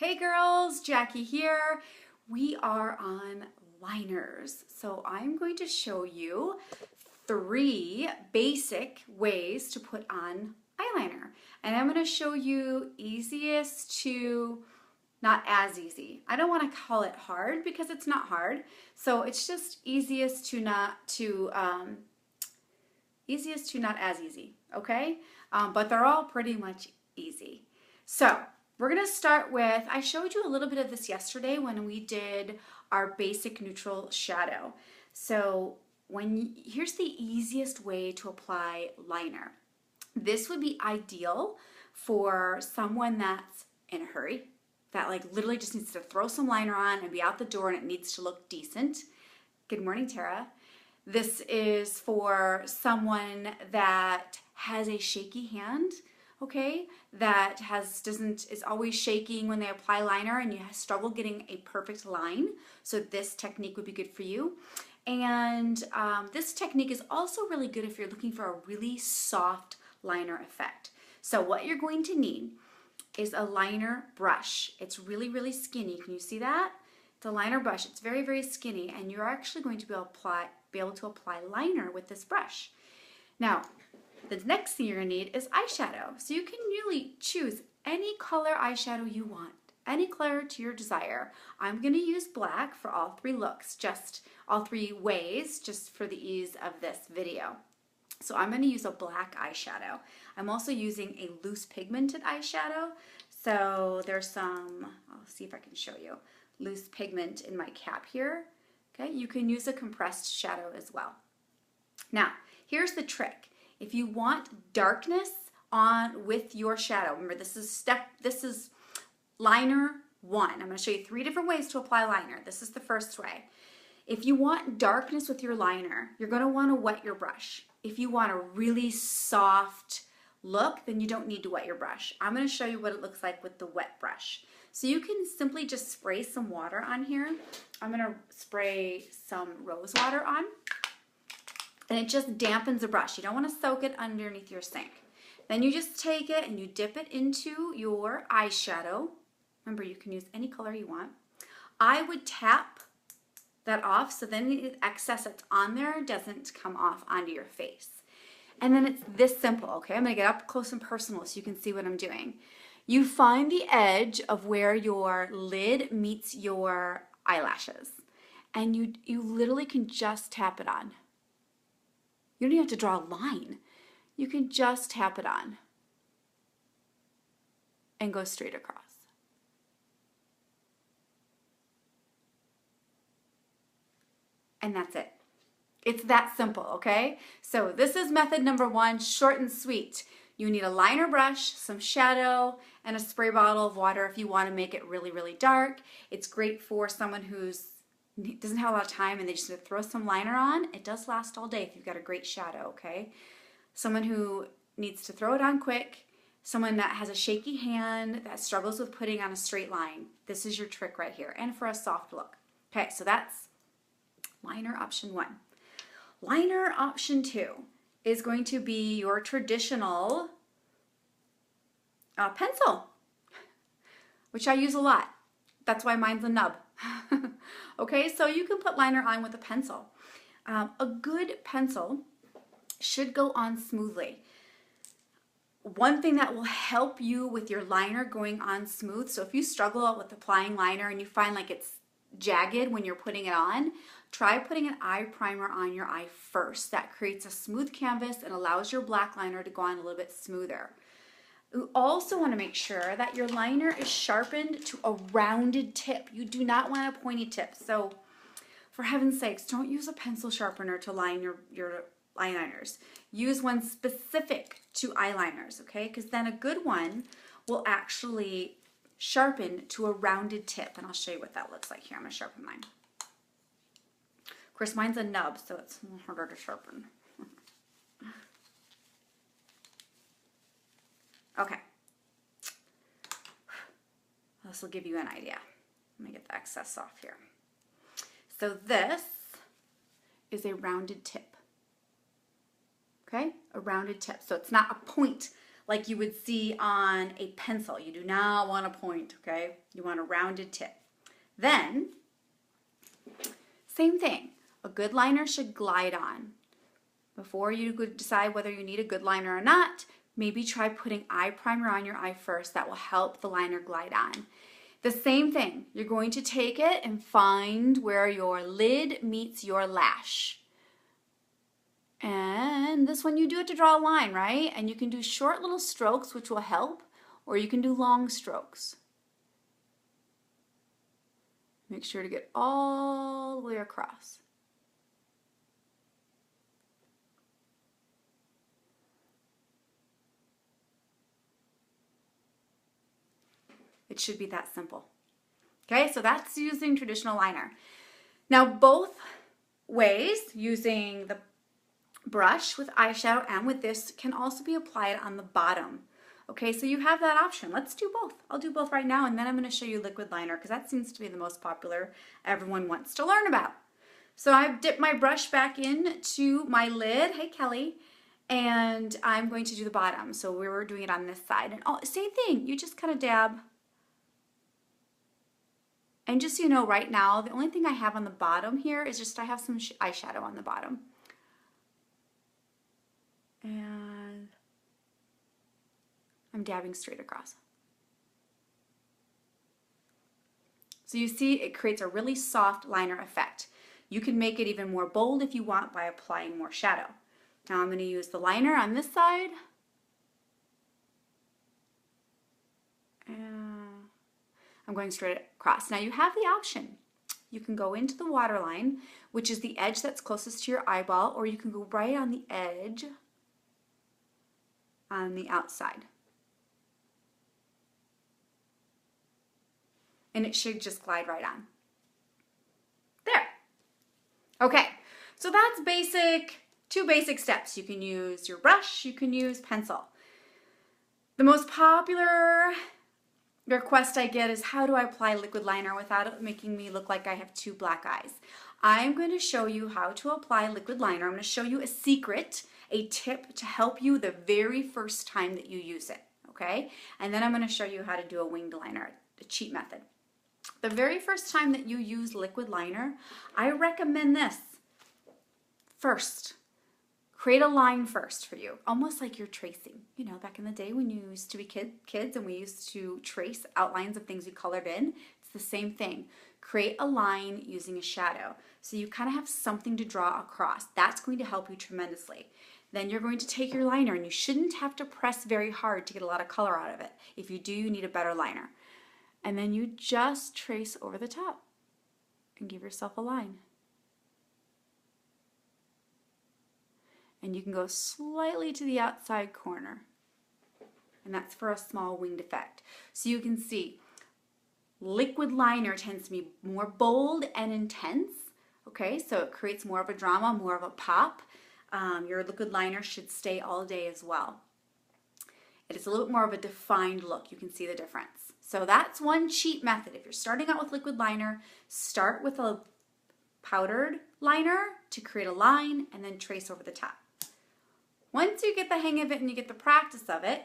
Hey girls, Jackie here. We are on liners. So I'm going to show you 3 basic ways to put on eyeliner. And I'm going to show you easiest to not as easy. I don't want to call it hard because it's not hard. So it's just easiest to not as easy, okay? But they're all pretty much easy. So we're gonna start with, I showed you a little bit of this yesterday when we did our basic neutral shadow. So here's the easiest way to apply liner. This would be ideal for someone that's in a hurry, that like literally just needs to throw some liner on and be out the door and it needs to look decent. Good morning, Tara. This is for someone that has a shaky hand, okay, that is always shaking when they apply liner and you struggle getting a perfect line. So this technique would be good for you. And this technique is also really good if you're looking for a really soft liner effect. So what you're going to need is a liner brush. It's really, really skinny. Can you see that? It's a liner brush. It's very, very skinny, and you're actually going to be able to apply liner with this brush. Now, the next thing you're going to need is eyeshadow. So you can really choose any color eyeshadow you want, any color to your desire. I'm going to use black for all 3 looks, just all 3 ways, just for the ease of this video. So I'm going to use a black eyeshadow. I'm also using a loose pigmented eyeshadow. So there's some, I'll see if I can show you, loose pigment in my cap here. Okay, you can use a compressed shadow as well. Now, here's the trick. If you want darkness on with your shadow, remember this is liner 1. I'm going to show you 3 different ways to apply liner. This is the first way. If you want darkness with your liner, you're going to want to wet your brush. If you want a really soft look, then you don't need to wet your brush. I'm going to show you what it looks like with the wet brush. So you can simply just spray some water on here. I'm going to spray some rose water on. And it just dampens the brush. You don't want to soak it underneath your sink. Then you just take it and you dip it into your eyeshadow. Remember, you can use any color you want. I would tap that off so then the excess that's on there doesn't come off onto your face. And then it's this simple, okay? I'm going to get up close and personal so you can see what I'm doing. You find the edge of where your lid meets your eyelashes. And you literally can just tap it on. You don't even have to draw a line. You can just tap it on and go straight across. And that's it. It's that simple, okay? So this is method number 1, short and sweet. You need a liner brush, some shadow, and a spray bottle of water if you want to make it really, really dark. It's great for someone who doesn't have a lot of time and they just want to throw some liner on. It does last all day if you've got a great shadow, okay? Someone who needs to throw it on quick, someone that has a shaky hand, that struggles with putting on a straight line. This is your trick right here, and for a soft look. Okay, so that's liner option 1. Liner option 2 is going to be your traditional pencil, which I use a lot. That's why mine's a nub. Okay, so you can put liner on with a pencil. A good pencil should go on smoothly. One thing that will help you with your liner going on smooth, so if you struggle with applying liner and you find like it's jagged when you're putting it on, try putting an eye primer on your eye first. That creates a smooth canvas and allows your black liner to go on a little bit smoother. You also want to make sure that your liner is sharpened to a rounded tip. You do not want a pointy tip. So for heaven's sakes, don't use a pencil sharpener to line your eyeliners. Use one specific to eyeliners, okay? Because then a good one will actually sharpen to a rounded tip. And I'll show you what that looks like here. I'm going to sharpen mine. Of course, mine's a nub, so it's harder to sharpen. Okay, this will give you an idea. Let me get the excess off here. So this is a rounded tip, okay? A rounded tip. So it's not a point like you would see on a pencil. You do not want a point, okay? You want a rounded tip. Then, same thing. A good liner should glide on. Before you could decide whether you need a good liner or not, maybe try putting eye primer on your eye first. That will help the liner glide on. The same thing, you're going to take it and find where your lid meets your lash. And this one you do it to draw a line, right? And you can do short little strokes, which will help, or you can do long strokes. Make sure to get all the way across. It should be that simple. Okay, so that's using traditional liner. Now both ways, using the brush with eyeshadow and with this, can also be applied on the bottom. Okay, so you have that option. Let's do both. I'll do both right now, and then I'm going to show you liquid liner because that seems to be the most popular, everyone wants to learn about. So I've dipped my brush back into my lid. Hey, Kelly. And I'm going to do the bottom. So we were doing it on this side. And same thing. You just kind of dab. And just so you know, right now, the only thing I have on the bottom here is just I have some eyeshadow on the bottom. And I'm dabbing straight across. So you see, it creates a really soft liner effect. You can make it even more bold if you want by applying more shadow. Now I'm going to use the liner on this side. And I'm going straight across. Now you have the option. You can go into the waterline, which is the edge that's closest to your eyeball, or you can go right on the edge on the outside. And it should just glide right on. There. Okay, so that's basic, 2 basic steps. You can use your brush, you can use pencil. The most popular request I get is, how do I apply liquid liner without it making me look like I have 2 black eyes? I'm going to show you how to apply liquid liner. I'm going to show you a secret, a tip to help you the very first time that you use it, okay? And then I'm going to show you how to do a winged liner, a cheat method. The very first time that you use liquid liner, I recommend this. First, create a line first for you, almost like you're tracing. You know, back in the day when you used to be kids and we used to trace outlines of things we colored in, it's the same thing. Create a line using a shadow. So you kind of have something to draw across. That's going to help you tremendously. Then you're going to take your liner, and you shouldn't have to press very hard to get a lot of color out of it. If you do, you need a better liner. And then you just trace over the top and give yourself a line. And you can go slightly to the outside corner. And that's for a small winged effect. So you can see liquid liner tends to be more bold and intense. Okay, so it creates more of a drama, more of a pop. Your liquid liner should stay all day as well. It is a little bit more of a defined look. You can see the difference. So that's one cheat method. If you're starting out with liquid liner, start with a powdered liner to create a line and then trace over the top. Once you get the hang of it and you get the practice of it,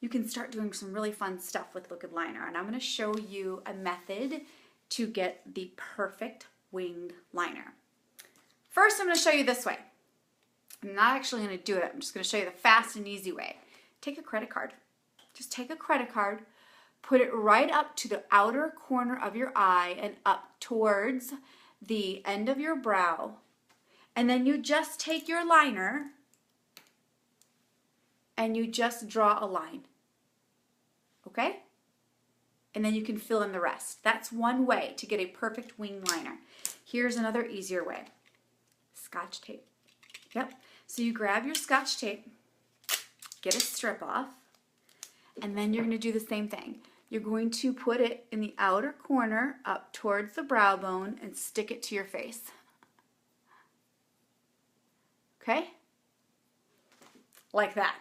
you can start doing some really fun stuff with liquid liner. And I'm going to show you a method to get the perfect winged liner. First, I'm going to show you this way. I'm not actually going to do it. I'm just going to show you the fast and easy way. Take a credit card. Just take a credit card, put it right up to the outer corner of your eye and up towards the end of your brow. And then you just take your liner and you just draw a line. Okay? And then you can fill in the rest. That's one way to get a perfect wing liner. Here's another easier way. Scotch tape. Yep. So you grab your Scotch tape, get a strip off, and then you're going to do the same thing. You're going to put it in the outer corner up towards the brow bone and stick it to your face. Okay? Like that.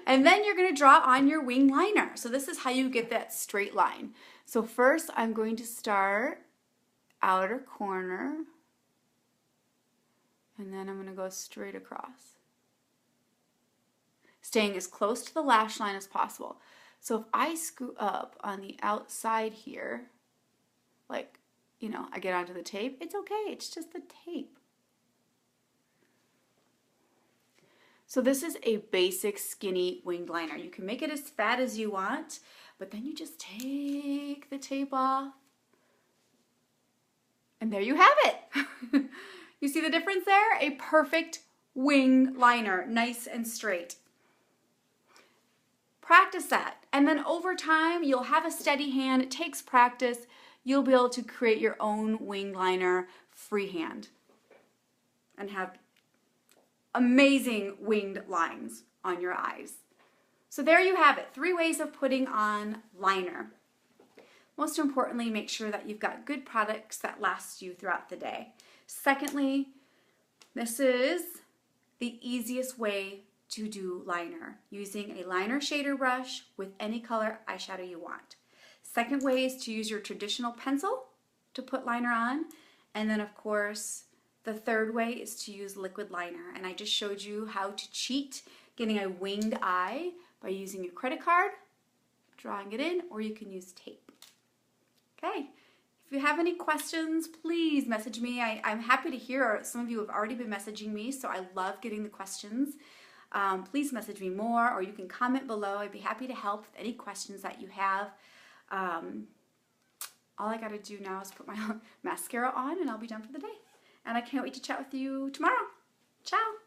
And then you're going to draw on your wing liner. So this is how you get that straight line. So first I'm going to start outer corner, and then I'm going to go straight across. staying as close to the lash line as possible. So if I screw up on the outside here, like, you know, I get onto the tape, it's okay, it's just the tape. So this is a basic skinny winged liner. You can make it as fat as you want, but then you just take the tape off. And there you have it. You see the difference there? A perfect wing liner, nice and straight. Practice that. And then over time, you'll have a steady hand. It takes practice. You'll be able to create your own wing liner freehand and have amazing winged lines on your eyes. So there you have it, 3 ways of putting on liner. Most importantly, make sure that you've got good products that last you throughout the day. Secondly, this is the easiest way to do liner, using a liner shader brush with any color eyeshadow you want. Second way is to use your traditional pencil to put liner on. And then of course, the third way is to use liquid liner. And I just showed you how to cheat getting a winged eye by using your credit card, drawing it in, or you can use tape. Okay, if you have any questions, please message me. I'm happy to hear. Some of you have already been messaging me, so I love getting the questions. Please message me more, or you can comment below. I'd be happy to help with any questions that you have. All I gotta do now is put my mascara on and I'll be done for the day. And I can't wait to chat with you tomorrow. Ciao.